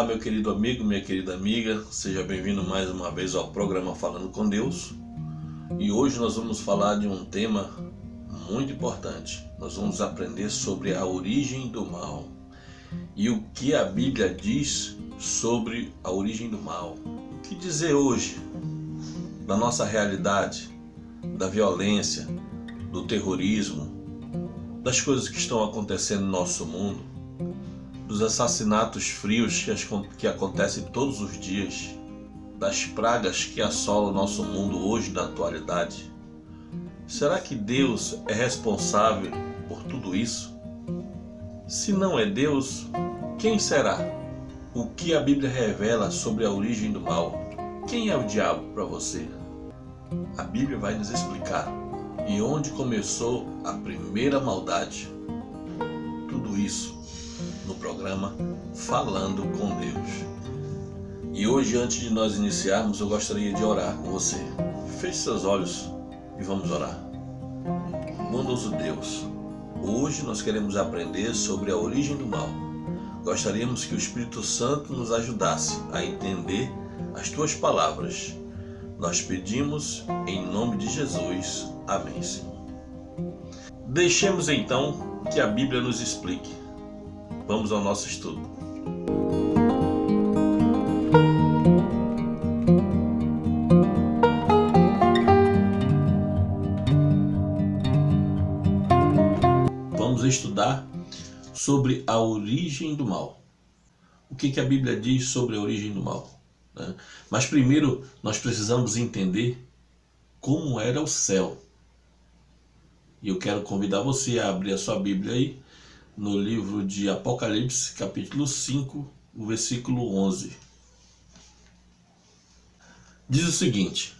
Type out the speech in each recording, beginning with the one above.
Olá, meu querido amigo, minha querida amiga, seja bem-vindo mais uma vez ao programa Falando com Deus. E hoje nós vamos falar de um tema muito importante. Nós vamos aprender sobre a origem do mal e o que a Bíblia diz sobre a origem do mal. O que dizer hoje da nossa realidade, da violência, do terrorismo, das coisas que estão acontecendo no nosso mundo, dos assassinatos frios que acontecem todos os dias, das pragas que assolam o nosso mundo hoje na atualidade. Será que Deus é responsável por tudo isso? Se não é Deus, quem será? O que a Bíblia revela sobre a origem do mal? Quem é o diabo para você? A Bíblia vai nos explicar. E onde começou a primeira maldade? Tudo isso no programa Falando com Deus. E hoje, antes de nós iniciarmos, eu gostaria de orar com você. Feche seus olhos e vamos orar. Bondoso Deus, hoje nós queremos aprender sobre a origem do mal. Gostaríamos que o Espírito Santo nos ajudasse a entender as tuas palavras. Nós pedimos em nome de Jesus. Amém, Senhor. Deixemos então que a Bíblia nos explique. Vamos ao nosso estudo. Vamos estudar sobre a origem do mal. O que a Bíblia diz sobre a origem do mal? Mas primeiro nós precisamos entender como era o céu. E eu quero convidar você a abrir a sua Bíblia aí no livro de Apocalipse, capítulo 5, o versículo 11. Diz o seguinte: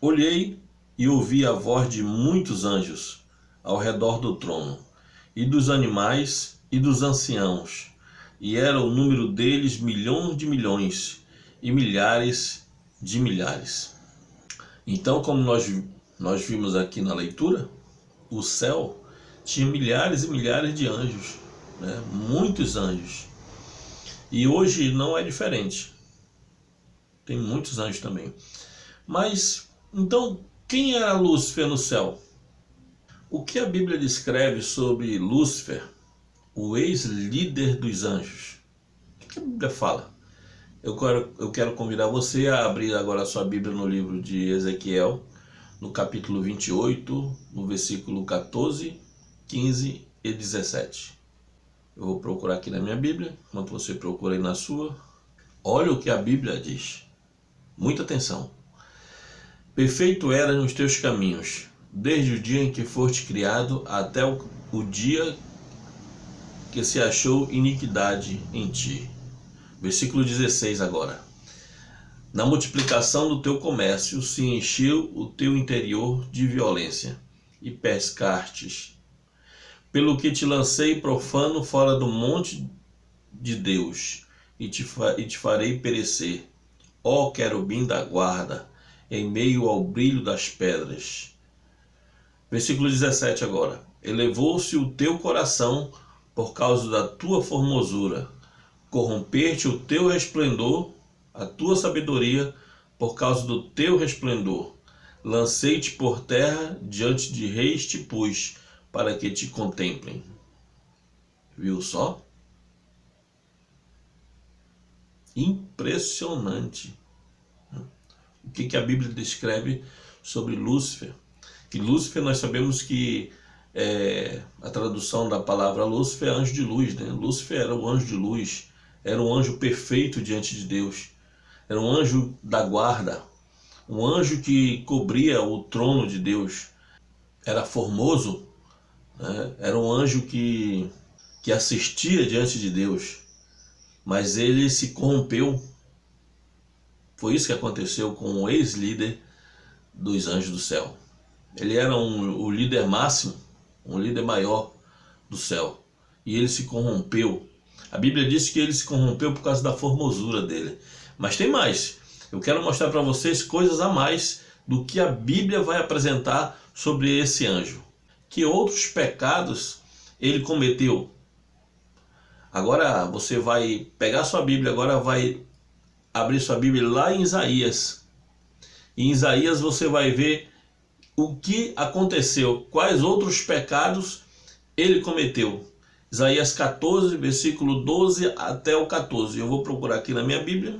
Olhei e ouvi a voz de muitos anjos ao redor do trono, e dos animais e dos anciãos, e era o número deles milhões de milhões e milhares de milhares. Então, como nós vimos aqui na leitura, o céu tinha milhares e milhares de anjos, muitos anjos. E hoje não é diferente. Tem muitos anjos também. Mas, então, quem era Lúcifer no céu? O que a Bíblia descreve sobre Lúcifer, o ex-líder dos anjos? O que a Bíblia fala? Eu quero convidar você a abrir agora a sua Bíblia no livro de Ezequiel, no capítulo 28, no versículo 14, 15 e 17. Eu vou procurar aqui na minha Bíblia, enquanto você procura aí na sua. Olha o que a Bíblia diz. Muita atenção. Perfeito era nos teus caminhos, desde o dia em que foste criado até o dia que se achou iniquidade em ti. Versículo 16 agora. Na multiplicação do teu comércio se encheu o teu interior de violência, e pescastes. Pelo que te lancei profano fora do monte de Deus, e te farei perecer, ó querubim da guarda, em meio ao brilho das pedras. Versículo 17 agora. Elevou-se o teu coração por causa da tua formosura, corrompeste o teu resplendor, a tua sabedoria, por causa do teu resplendor. Lancei-te por terra, diante de reis te pus, para que te contemplem. Viu só? Impressionante. O que a Bíblia descreve sobre Lúcifer? Que Lúcifer, nós sabemos que a tradução da palavra Lúcifer é anjo de luz, Lúcifer era o anjo de luz, era um anjo perfeito diante de Deus, era um anjo da guarda, um anjo que cobria o trono de Deus, era formoso, era um anjo que assistia diante de Deus, mas ele se corrompeu. Foi isso que aconteceu com o ex-líder dos anjos do céu. Ele era o líder máximo, um líder maior do céu, e ele se corrompeu. A Bíblia diz que ele se corrompeu por causa da formosura dele. Mas tem mais. Eu quero mostrar para vocês coisas a mais do que a Bíblia vai apresentar sobre esse anjo. Que outros pecados ele cometeu. Agora você vai pegar sua Bíblia, agora vai abrir sua Bíblia lá em Isaías. Em Isaías você vai ver o que aconteceu, quais outros pecados ele cometeu. Isaías 14, versículo 12 até o 14. Eu vou procurar aqui na minha Bíblia.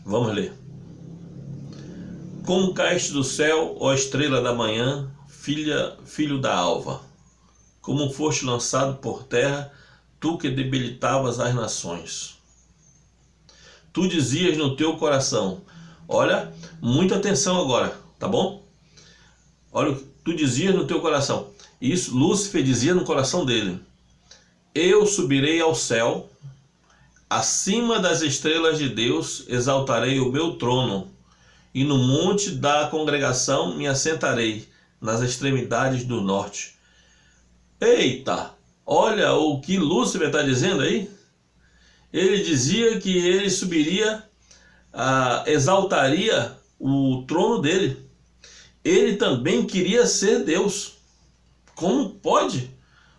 Vamos ler. Como caíste do céu, ó estrela da manhã, filho da alva. Como foste lançado por terra, tu que debilitavas as nações. Tu dizias no teu coração, olha, muita atenção agora, tá bom? Olha o que tu dizias no teu coração. Isso Lúcifer dizia no coração dele. Eu subirei ao céu, acima das estrelas de Deus, exaltarei o meu trono, e no monte da congregação me assentarei, nas extremidades do norte. Eita, olha o que Lúcifer está dizendo aí. Ele dizia que ele subiria, exaltaria o trono dele. Ele também queria ser Deus. Como pode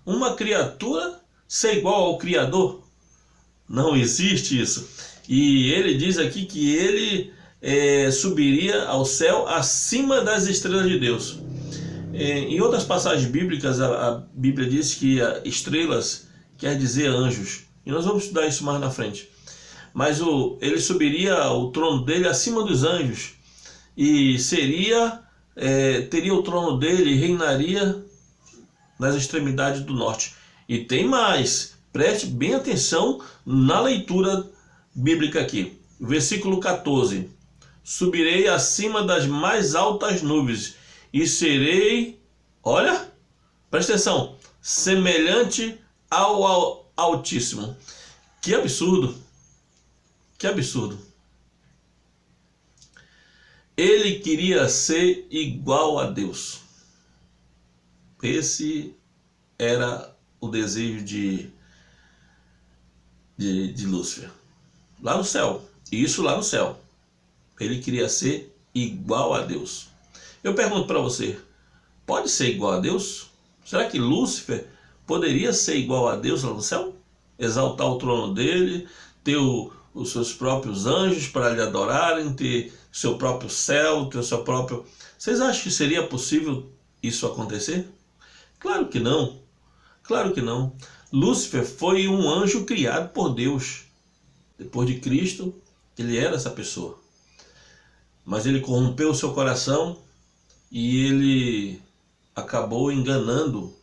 uma criatura ser igual ao Criador? Não existe isso. E ele diz aqui que ele subiria ao céu acima das estrelas de Deus. Em outras passagens bíblicas, a Bíblia diz que estrelas quer dizer anjos. E nós vamos estudar isso mais na frente. Mas ele subiria o trono dele acima dos anjos. E teria o trono dele e reinaria nas extremidades do norte. E tem mais. Preste bem atenção na leitura bíblica aqui. Versículo 14. Subirei acima das mais altas nuvens e serei, olha, presta atenção, semelhante ao Altíssimo. Que absurdo. Que absurdo. Ele queria ser igual a Deus. Esse era o desejo de Lúcifer. Lá no céu. Isso lá no céu. Ele queria ser igual a Deus. Eu pergunto para você, pode ser igual a Deus? Será que Lúcifer poderia ser igual a Deus lá no céu? Exaltar o trono dele, ter os seus próprios anjos para lhe adorarem, ter seu próprio céu, ter o seu próprio... Vocês acham que seria possível isso acontecer? Claro que não. Claro que não. Lúcifer foi um anjo criado por Deus. Depois de Cristo, ele era essa pessoa. Mas ele corrompeu o seu coração e ele acabou enganando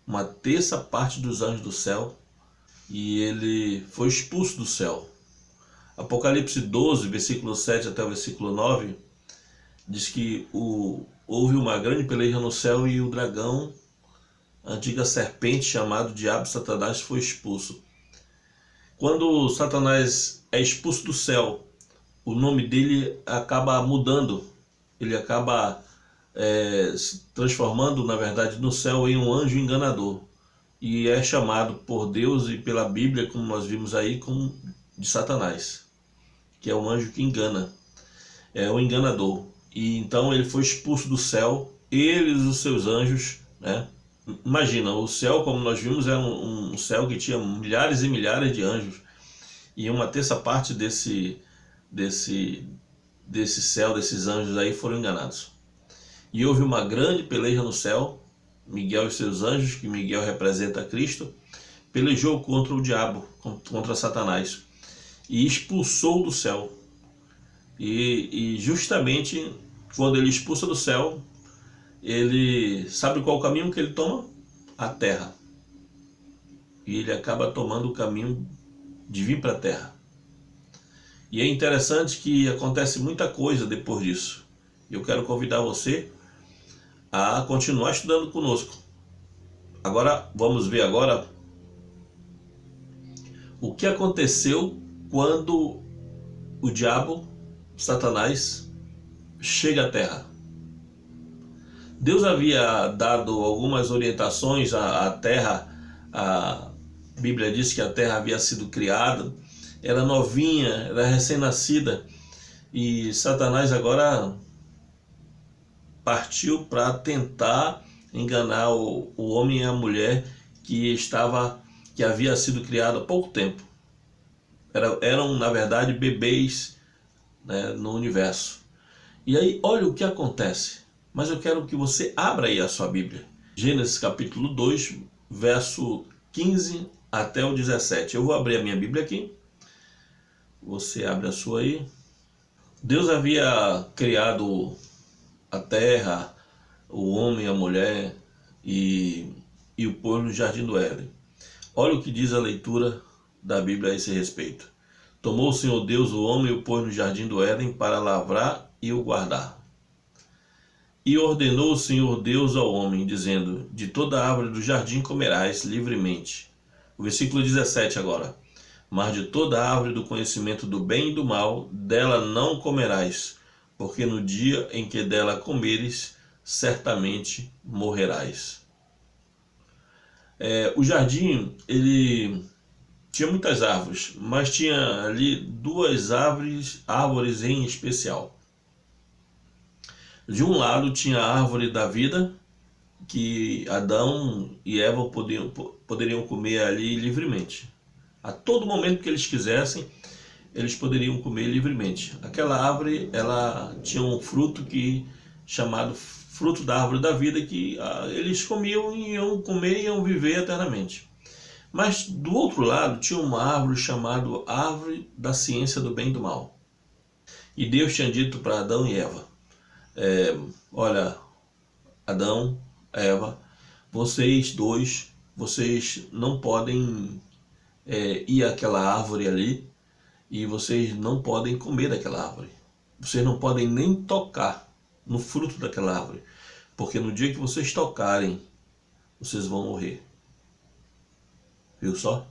uma terça parte dos anjos do céu e ele foi expulso do céu. Apocalipse 12, versículo 7 até o versículo 9, diz que houve uma grande peleja no céu e o dragão, a antiga serpente chamado Diabo Satanás, foi expulso. Quando Satanás é expulso do céu, o nome dele acaba mudando, ele acaba se transformando, na verdade, no céu em um anjo enganador. E é chamado por Deus e pela Bíblia, como nós vimos aí, como de Satanás, que é um anjo que engana, é um enganador. E então ele foi expulso do céu, ele e os seus anjos, né? Imagina, o céu, como nós vimos, era um céu que tinha milhares e milhares de anjos, e uma terça parte desse céu, desses anjos aí, foram enganados. E houve uma grande peleja no céu. Miguel e seus anjos, que Miguel representa Cristo, pelejou contra o diabo, contra Satanás, e expulsou do céu. E justamente quando ele expulsa do céu, ele sabe qual o caminho que ele toma? A terra. E ele acaba tomando o caminho de vir para a terra. E é interessante que acontece muita coisa depois disso. Eu quero convidar você a continuar estudando conosco. Agora, vamos ver agora o que aconteceu quando o diabo, Satanás, chega à terra. Deus havia dado algumas orientações à terra. A Bíblia diz que a terra havia sido criada, era novinha, era recém-nascida, e Satanás agora partiu para tentar enganar o homem e a mulher que estava que havia sido criado há pouco tempo. Eram, na verdade, bebês, né, no universo. E aí, olha o que acontece. Mas eu quero que você abra aí a sua Bíblia. Gênesis capítulo 2, verso 15 até o 17. Eu vou abrir a minha Bíblia aqui. Você abre a sua aí. Deus havia criado a terra, o homem, a mulher e o pôs no jardim do Éden. Olha o que diz a leitura da Bíblia a esse respeito. Tomou o Senhor Deus o homem e o pôs no jardim do Éden para lavrar e o guardar. E ordenou o Senhor Deus ao homem, dizendo: de toda árvore do jardim comerás livremente. O versículo 17 agora. Mas de toda árvore do conhecimento do bem e do mal, dela não comerás, porque no dia em que dela comeres, certamente morrerás. O jardim, ele tinha muitas árvores, mas tinha ali duas árvores em especial. De um lado tinha a árvore da vida, que Adão e Eva poderiam comer ali livremente. A todo momento que eles quisessem, eles poderiam comer livremente. Aquela árvore, ela tinha um fruto chamado fruto da árvore da vida, que eles comiam e iam comer e iam viver eternamente. Mas do outro lado tinha uma árvore chamada árvore da ciência do bem e do mal. E Deus tinha dito para Adão e Eva: olha, Adão, Eva, vocês dois, vocês não podem ir àquela árvore ali, e vocês não podem comer daquela árvore. Vocês não podem nem tocar no fruto daquela árvore, porque no dia que vocês tocarem, vocês vão morrer. Viu só?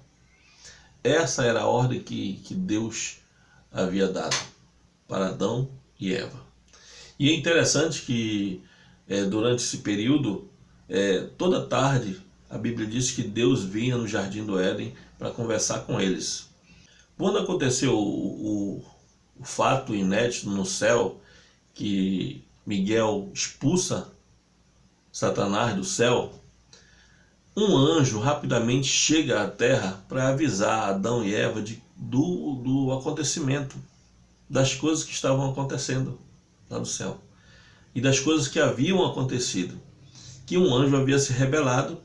Essa era a ordem que Deus havia dado para Adão e Eva. E é interessante que durante esse período, toda tarde, a Bíblia diz que Deus vinha no jardim do Éden para conversar com eles. Quando aconteceu o fato inédito no céu, que Miguel expulsa Satanás do céu, um anjo rapidamente chega à terra para avisar Adão e Eva do acontecimento, das coisas que estavam acontecendo lá no céu e das coisas que haviam acontecido, que um anjo havia se rebelado,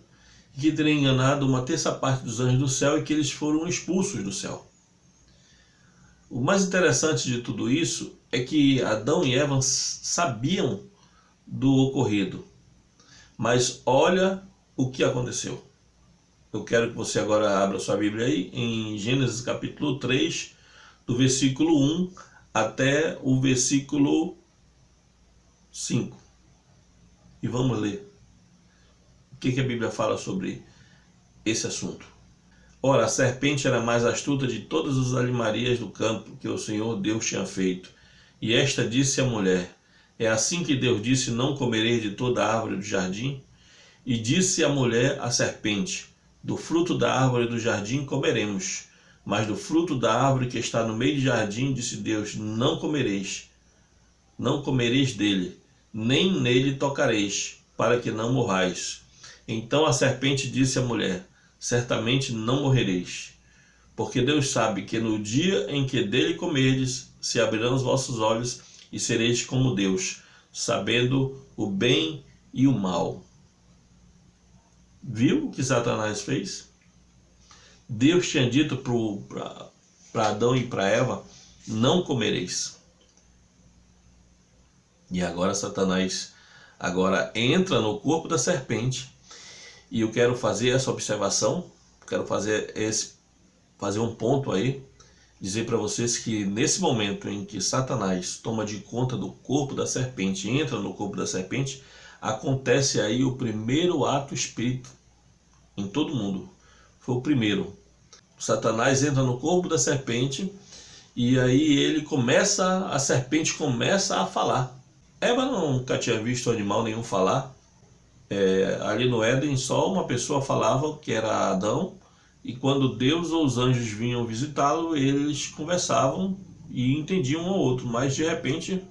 que teria enganado uma terça parte dos anjos do céu e que eles foram expulsos do céu. O mais interessante de tudo isso é que Adão e Eva sabiam do ocorrido, mas olha o que aconteceu. Eu quero que você agora abra sua Bíblia aí em Gênesis capítulo 3, do versículo 1 até o versículo 5. E vamos ler o que a Bíblia fala sobre esse assunto. Ora, a serpente era mais astuta de todas as animarias do campo que o Senhor Deus tinha feito. E esta disse à mulher: é assim que Deus disse: não comereis de toda a árvore do jardim? E disse a mulher à serpente: do fruto da árvore do jardim comeremos, mas do fruto da árvore que está no meio do jardim, disse Deus: não comereis dele, nem nele tocareis, para que não morrais. Então a serpente disse à mulher: certamente não morrereis, porque Deus sabe que no dia em que dele comerdes, se abrirão os vossos olhos e sereis como Deus, sabendo o bem e o mal. Viu o que Satanás fez? Deus tinha dito para Adão e para Eva: não comereis. E agora Satanás entra no corpo da serpente. E eu quero fazer essa observação, quero fazer um ponto aí, dizer para vocês que nesse momento em que Satanás toma de conta do corpo da serpente, entra no corpo da serpente, acontece aí o primeiro ato espírita em todo mundo. Foi o primeiro. Satanás entra no corpo da serpente e aí a serpente começa a falar. Eva nunca tinha visto animal nenhum falar. Ali no Éden só uma pessoa falava, que era Adão, e quando Deus ou os anjos vinham visitá-lo, eles conversavam e entendiam um ao outro, mas de repente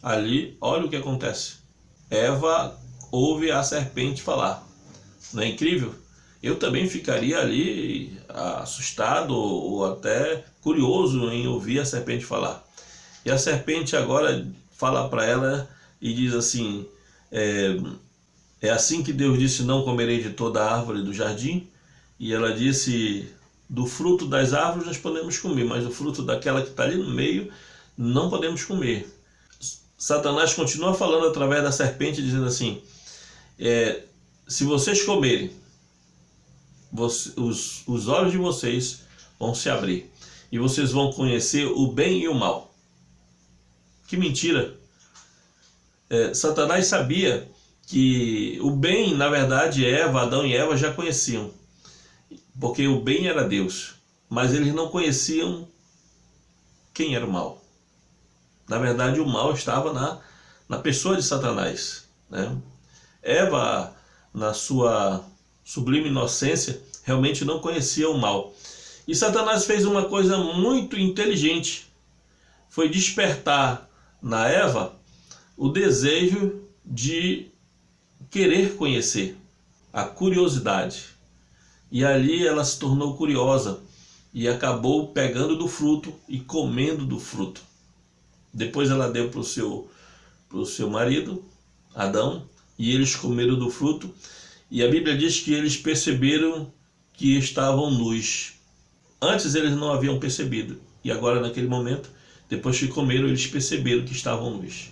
ali, olha o que acontece. Eva ouve a serpente falar. Não é incrível? eu também ficaria ali assustado ou até curioso em ouvir a serpente falar. E a serpente agora fala para ela e diz assim, é assim que Deus disse, não comerei de toda a árvore do jardim. E ela disse, do fruto das árvores nós podemos comer, mas do fruto daquela que está ali no meio não podemos comer. Satanás continua falando através da serpente, dizendo assim, se vocês comerem, os olhos de vocês vão se abrir e vocês vão conhecer o bem e o mal. Que mentira! Satanás sabia que o bem, na verdade, Adão e Eva já conheciam, porque o bem era Deus, mas eles não conheciam quem era o mal. Na verdade, o mal estava na pessoa de Satanás, né? Eva, na sua sublime inocência, realmente não conhecia o mal. E Satanás fez uma coisa muito inteligente, foi despertar na Eva o desejo de querer conhecer, a curiosidade. E ali ela se tornou curiosa e acabou pegando do fruto e comendo do fruto. Depois ela deu para o seu marido, Adão, e eles comeram do fruto. E a Bíblia diz que eles perceberam que estavam nus. Antes eles não haviam percebido. E agora, naquele momento, depois que comeram, eles perceberam que estavam nus.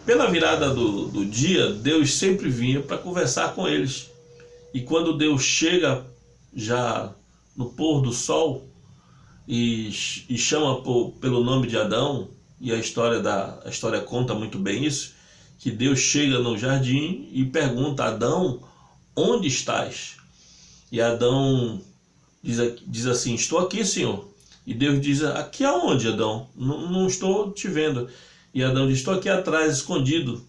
Pela virada do dia, Deus sempre vinha para conversar com eles. E quando Deus chega já no pôr do sol e chama pelo nome de Adão, e a história conta muito bem isso, que Deus chega no jardim e pergunta a Adão, onde estás? E Adão diz assim, estou aqui, Senhor. E Deus diz, aqui aonde, Adão? Não estou te vendo. E Adão diz, estou aqui atrás, escondido,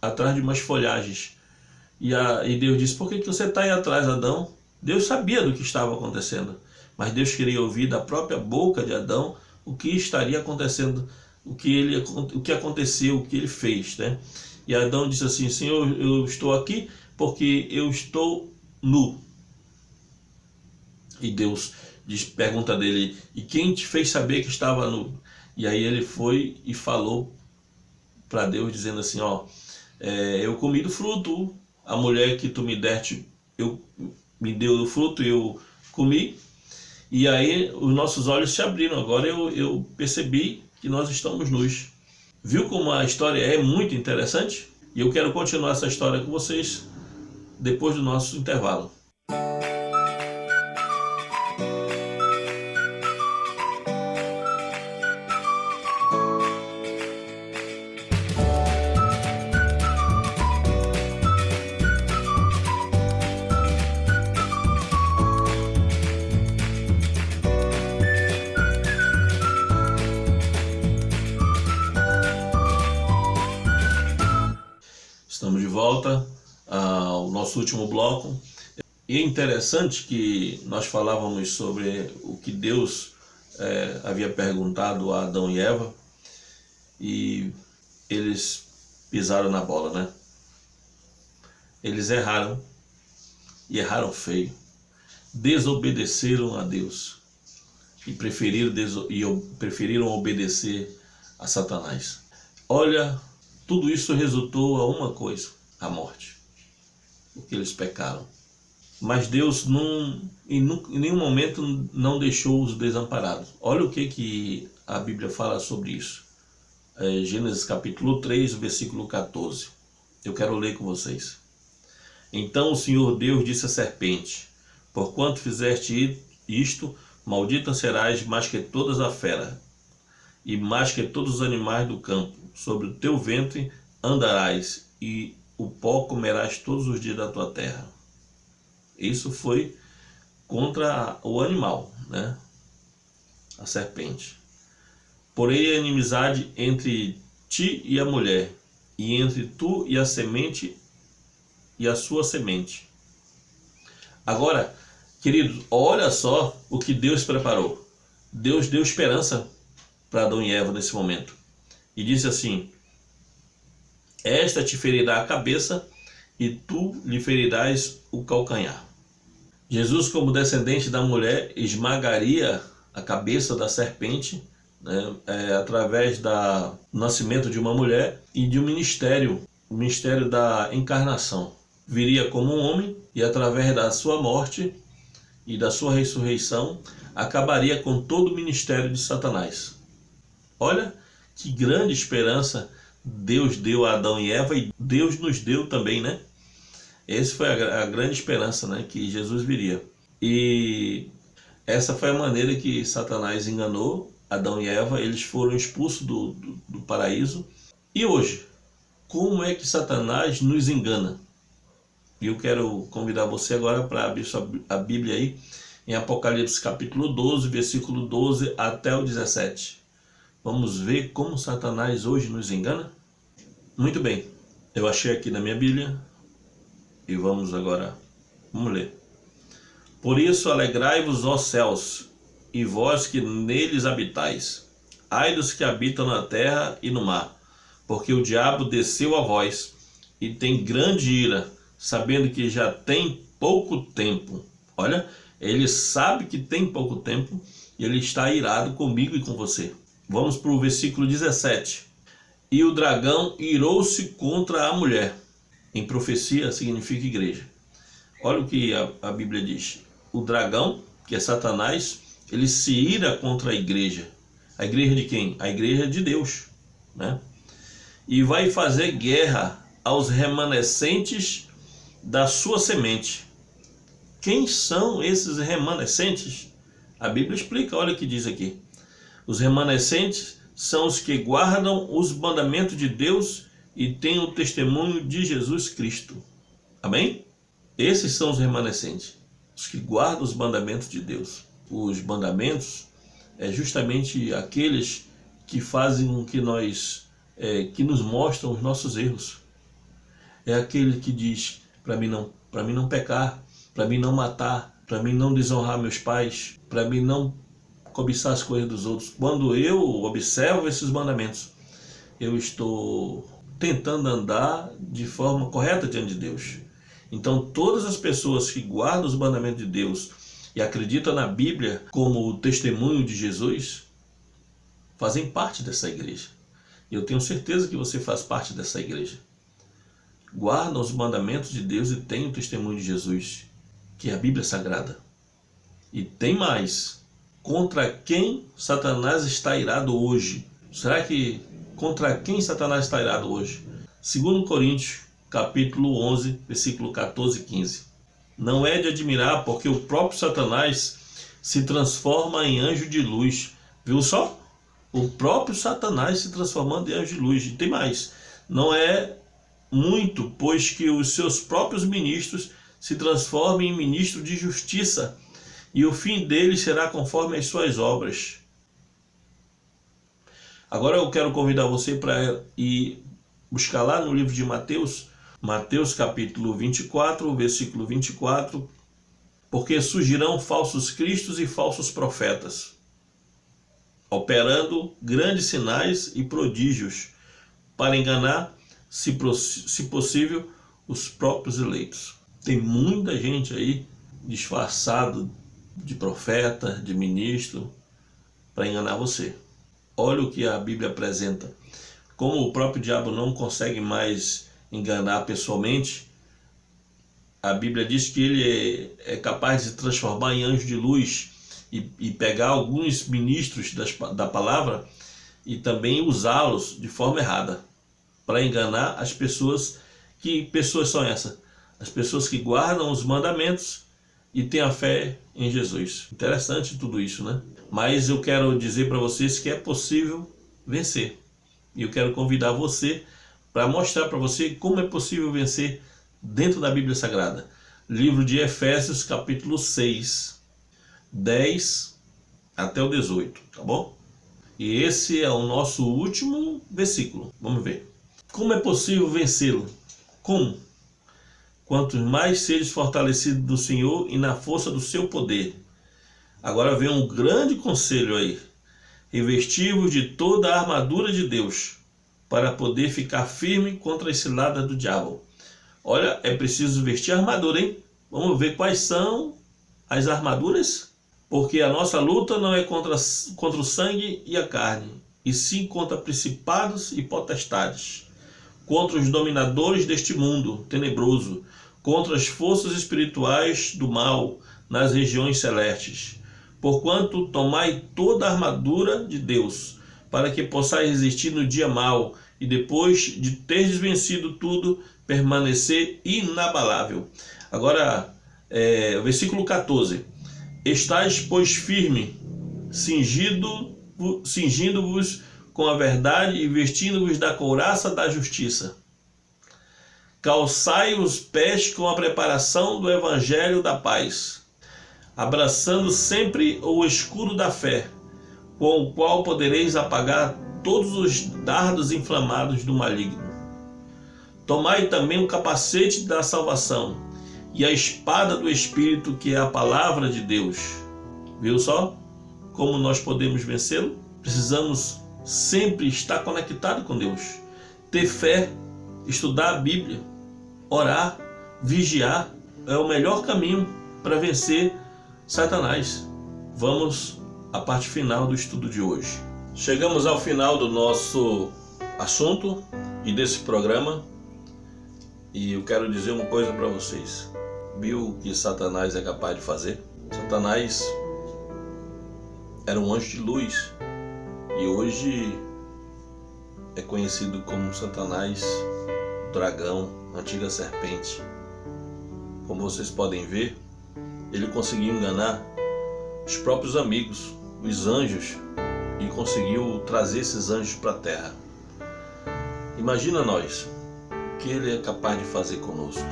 atrás de umas folhagens. E Deus disse, por que você está aí atrás, Adão? Deus sabia do que estava acontecendo, mas Deus queria ouvir da própria boca de Adão o que estaria acontecendo, o que aconteceu, o que ele fez, né? E Adão disse assim, Senhor, eu estou aqui porque eu estou nu. E Deus pergunta dele, e quem te fez saber que estava nu? E aí ele foi e falou para Deus, dizendo assim, eu comi do fruto, a mulher que tu me deste, me deu do fruto e eu comi, e aí os nossos olhos se abriram, agora eu percebi que nós estamos nus. Viu como a história é muito interessante? E eu quero continuar essa história com vocês depois do nosso intervalo. Estamos de volta ao nosso último bloco. E é interessante que nós falávamos sobre o que Deus havia perguntado a Adão e Eva, e eles pisaram na bola, né? Eles erraram, e erraram feio. Desobedeceram a Deus e preferiram obedecer a Satanás. Olha, tudo isso resultou a uma coisa, a morte, porque eles pecaram. Mas Deus em nenhum momento não deixou-os desamparados. Olha o que a Bíblia fala sobre isso. Gênesis capítulo 3, versículo 14. Eu quero ler com vocês. Então o Senhor Deus disse à serpente, porquanto fizeste isto, maldita serás mais que todas as feras, e mais que todos os animais do campo. Sobre o teu ventre andarás, e o pó comerás todos os dias da tua terra. Isso foi contra o animal, né? A serpente. Porém, a inimizade entre ti e a mulher, e entre tu e a semente e a sua semente. Agora, queridos, olha só o que Deus preparou. Deus deu esperança para Adão e Eva nesse momento. E disse assim, esta te ferirá a cabeça e tu lhe ferirás o calcanhar. Jesus, como descendente da mulher, esmagaria a cabeça da serpente, né, através do nascimento de uma mulher e de um ministério, o ministério da encarnação. Viria como um homem e através da sua morte e da sua ressurreição, acabaria com todo o ministério de Satanás. Olha que grande esperança Deus deu a Adão e Eva, e Deus nos deu também, né? Essa foi a grande esperança, né? Que Jesus viria. E essa foi a maneira que Satanás enganou Adão e Eva. Eles foram expulsos do paraíso. E hoje, como é que Satanás nos engana? E eu quero convidar você agora para abrir a Bíblia aí, em Apocalipse capítulo 12, versículo 12 até o 17. Vamos ver como Satanás hoje nos engana? Muito bem, eu achei aqui na minha Bíblia e vamos ler. Por isso alegrai-vos, ó céus, e vós que neles habitais. Ai dos que habitam na terra e no mar, porque o diabo desceu a vós e tem grande ira, sabendo que já tem pouco tempo. Olha, ele sabe que tem pouco tempo e ele está irado comigo e com você. Vamos para o versículo 17. E o dragão irou-se contra a mulher. Em profecia significa igreja. Olha o que a Bíblia diz. O dragão, que é Satanás, ele se ira contra a igreja. A igreja de quem? A igreja de Deus, né? E vai fazer guerra aos remanescentes da sua semente. Quem são esses remanescentes? A Bíblia explica, olha o que diz aqui. Os remanescentes são os que guardam os mandamentos de Deus e têm o testemunho de Jesus Cristo. Amém? Esses são os remanescentes, os que guardam os mandamentos de Deus. Os mandamentos é justamente aqueles que fazem com que que nos mostram os nossos erros. É aquele que diz para mim não pecar, para mim não matar, para mim não desonrar meus pais, para mim não cobiçar as coisas dos outros. Quando eu observo esses mandamentos, eu estou tentando andar de forma correta diante de Deus. Então todas as pessoas que guardam os mandamentos de Deus e acreditam na Bíblia como o testemunho de Jesus, fazem parte dessa igreja. E eu tenho certeza que você faz parte dessa igreja. Guardam os mandamentos de Deus e têm o testemunho de Jesus, que é a Bíblia Sagrada. E tem mais. Contra quem Satanás está irado hoje? Será que contra quem Satanás está irado hoje? 2 Coríntios, capítulo 11, versículo 14 e 15. Não é de admirar, porque o próprio Satanás se transforma em anjo de luz. Viu só? O próprio Satanás se transformando em anjo de luz. E tem mais. Não é muito, pois que os seus próprios ministros se transformem em ministros de justiça, e o fim deles será conforme as suas obras. Agora eu quero convidar você para ir buscar lá no livro de Mateus, Mateus capítulo 24, versículo 24, porque surgirão falsos cristos e falsos profetas, operando grandes sinais e prodígios, para enganar, se possível, os próprios eleitos. Tem muita gente aí disfarçado de profeta, de ministro, para enganar você. Olha o que a Bíblia apresenta. Como o próprio diabo não consegue mais enganar pessoalmente, a Bíblia diz que ele é capaz de se transformar em anjo de luz e pegar alguns ministros da palavra e também usá-los de forma errada, para enganar as pessoas. Que pessoas são essas? As pessoas que guardam os mandamentos e têm a fé em Jesus. Interessante tudo isso, né? Mas eu quero dizer para vocês que é possível vencer. E eu quero convidar você para mostrar para você como é possível vencer dentro da Bíblia Sagrada. Livro de Efésios, capítulo 6, 10 até o 18, tá bom? E esse é o nosso último versículo. Vamos ver. Como é possível vencê-lo? Como? Quanto mais seres fortalecidos do Senhor e na força do seu poder. Agora vem um grande conselho aí. Revesti-vos de toda a armadura de Deus, para poder ficar firme contra as ciladas do diabo. Olha, é preciso vestir a armadura, hein? Vamos ver quais são as armaduras? Porque a nossa luta não é contra o sangue e a carne, e sim contra principados e potestades, contra os dominadores deste mundo tenebroso, contra as forças espirituais do mal nas regiões celestes. Porquanto tomai toda a armadura de Deus, para que possais resistir no dia mau, e depois de teres vencido tudo, permanecer inabalável. Agora, versículo 14. Estais, pois, firme, cingindo-vos com a verdade e vestindo-vos da couraça da justiça. Calçai os pés com a preparação do evangelho da paz, abraçando sempre o escudo da fé, com o qual podereis apagar todos os dardos inflamados do maligno. Tomai também o capacete da salvação e a espada do Espírito, que é a palavra de Deus. Viu só como nós podemos vencê-lo? Precisamos sempre estar conectado com Deus, ter fé, estudar a Bíblia, orar, vigiar. É o melhor caminho para vencer Satanás. Vamos à parte final do estudo de hoje. Chegamos ao final do nosso assunto e desse programa, e eu quero dizer uma coisa para vocês. Viu o que Satanás é capaz de fazer? Satanás era um anjo de luz e hoje é conhecido como Satanás, dragão, antiga serpente. Como vocês podem ver, ele conseguiu enganar os próprios amigos, os anjos, e conseguiu trazer esses anjos para a terra. Imagina nós, o que ele é capaz de fazer conosco.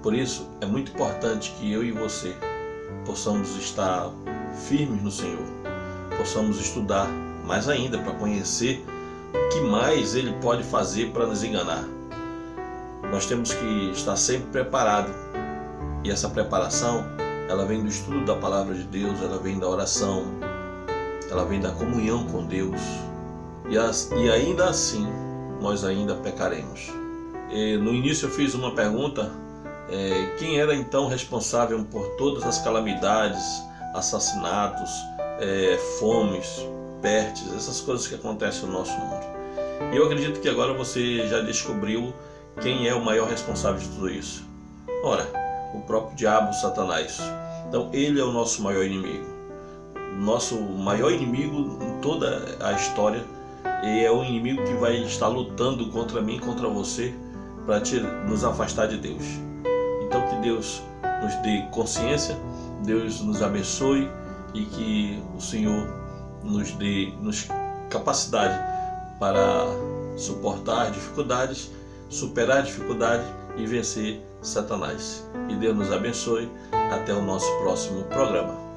Por isso, é muito importante que eu e você possamos estar firmes no Senhor, possamos estudar mais ainda para conhecer o que mais ele pode fazer para nos enganar. Nós temos que estar sempre preparado, e essa preparação, ela vem do estudo da palavra de Deus, ela vem da oração, ela vem da comunhão com Deus, e ainda assim nós ainda pecaremos. No início eu fiz uma pergunta: quem era então responsável por todas as calamidades, assassinatos, fomes, pestes, essas coisas que acontecem no nosso mundo? E eu acredito que agora você já descobriu quem é o maior responsável de tudo isso. Ora, o próprio diabo, Satanás. Então ele é o nosso maior inimigo. Nosso maior inimigo em toda a história, e é o inimigo que vai estar lutando contra mim, contra você, para nos afastar de Deus. Então que Deus nos dê consciência, Deus nos abençoe e que o Senhor nos dê capacidade para suportar as dificuldades, superar a dificuldade e vencer Satanás. E Deus nos abençoe. Até o nosso próximo programa.